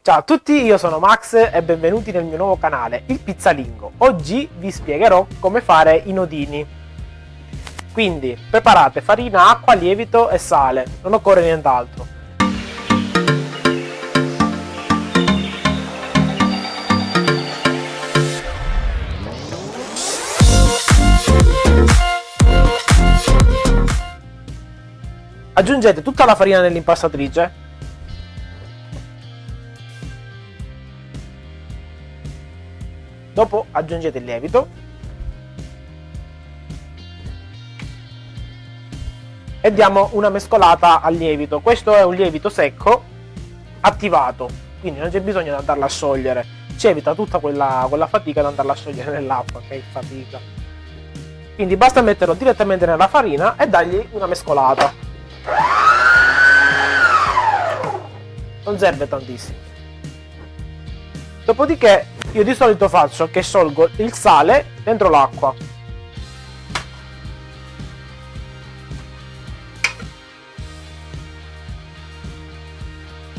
Ciao a tutti, io sono Max e benvenuti nel mio nuovo canale, il Pizzalingo. Oggi vi spiegherò come fare i nodini. Quindi preparate farina, acqua, lievito e sale, non occorre nient'altro. Aggiungete tutta la farina nell'impastatrice. Dopo aggiungete il lievito e diamo una mescolata al lievito. Questo è un lievito secco attivato, quindi non c'è bisogno di andarla a sciogliere, ci evita tutta quella fatica di andarla a sciogliere nell'acqua, che è fatica. Quindi basta metterlo direttamente nella farina e dargli una mescolata. Non serve tantissimo. Dopodiché io di solito faccio che sciolgo il sale dentro l'acqua.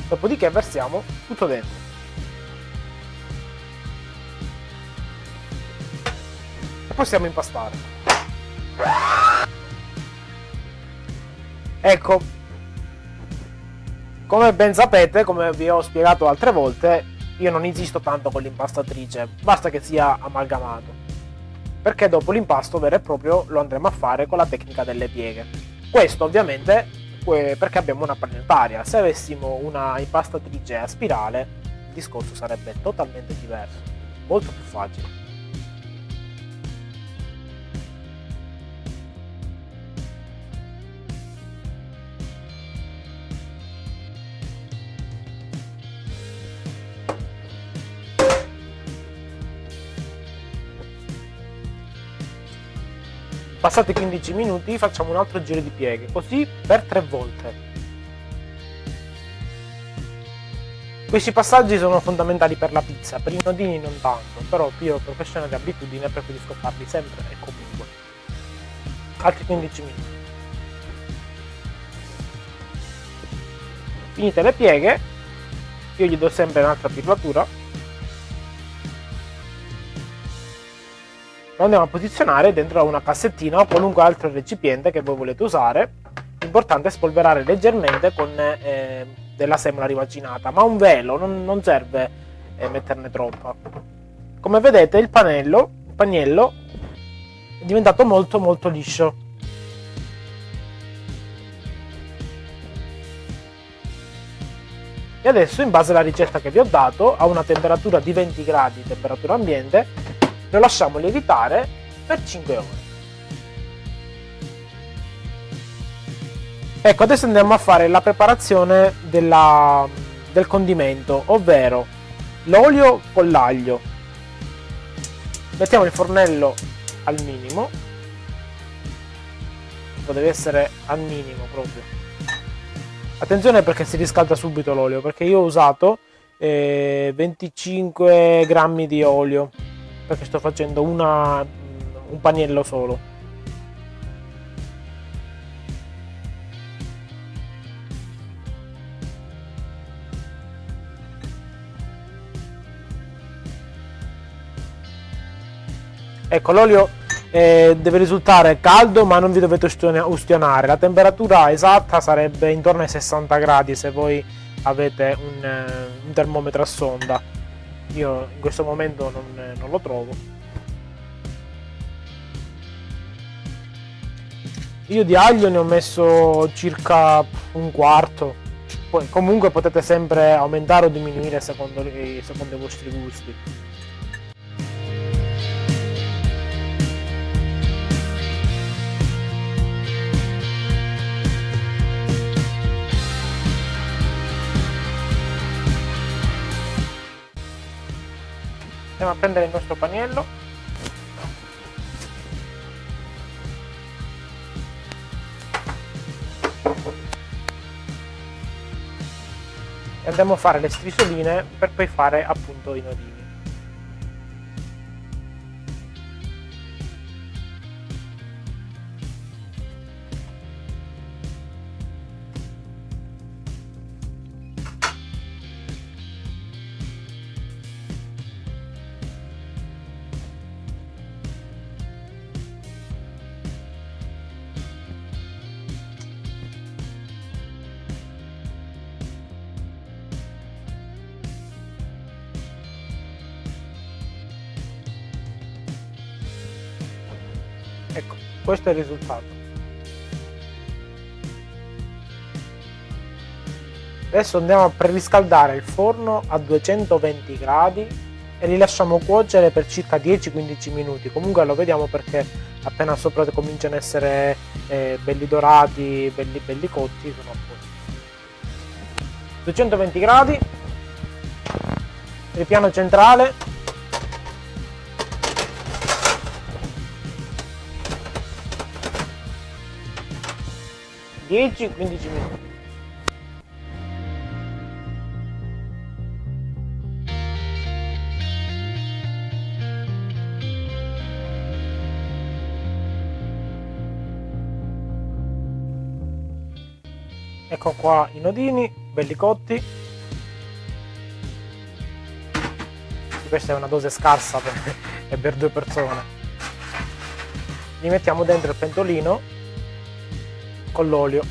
Dopodiché versiamo tutto dentro. E possiamo impastare. Ecco, come ben sapete, come vi ho spiegato altre volte, io non insisto tanto con l'impastatrice, basta che sia amalgamato, perché dopo l'impasto vero e proprio lo andremo a fare con la tecnica delle pieghe. Questo ovviamente perché abbiamo una planetaria. Se avessimo una impastatrice a spirale il discorso sarebbe totalmente diverso, molto più facile. Passati 15 minuti facciamo un altro giro di pieghe, così per 3 volte. Questi passaggi sono fondamentali per la pizza, per i nodini non tanto, però io per questione di abitudine preferisco farli sempre e comunque. Altri 15 minuti. Finite le pieghe, io gli do sempre un'altra pirlatura. Lo andiamo a posizionare dentro una cassettina o qualunque altro recipiente che voi volete usare. L'importante è spolverare leggermente con della semola rimacinata, ma un velo, non serve metterne troppa. Come vedete il paniello è diventato molto liscio. E adesso, in base alla ricetta che vi ho dato, a una temperatura di 20 gradi, temperatura ambiente, lo lasciamo lievitare per 5 ore. Ecco, adesso andiamo a fare la preparazione del condimento, ovvero l'olio con l'aglio. Mettiamo il fornello al minimo, deve essere al minimo proprio. Attenzione perché si riscalda subito l'olio, perché io ho usato 25 grammi di olio, perché sto facendo un paniello solo. Ecco, l'olio deve risultare caldo, ma non vi dovete ustionare. La temperatura esatta sarebbe intorno ai 60 gradi se voi avete un termometro a sonda. Io in questo momento non lo trovo. Io di aglio ne ho messo circa un quarto. Poi comunque potete sempre aumentare o diminuire secondo i vostri gusti. Andiamo a prendere il nostro paniello e andiamo a fare le strisoline per poi fare appunto i nodini. questo è il risultato. Adesso andiamo a preriscaldare il forno a 220 gradi e li lasciamo cuocere per circa 10-15 minuti. Comunque lo vediamo perché appena sopra cominciano a essere belli dorati, belli cotti, sono a posto. 220 gradi, ripiano centrale, (10-15 minuti). Ecco qua i nodini, belli cotti. Questa è una dose scarsa per 2 persone. Li mettiamo dentro il pentolino con l'olio.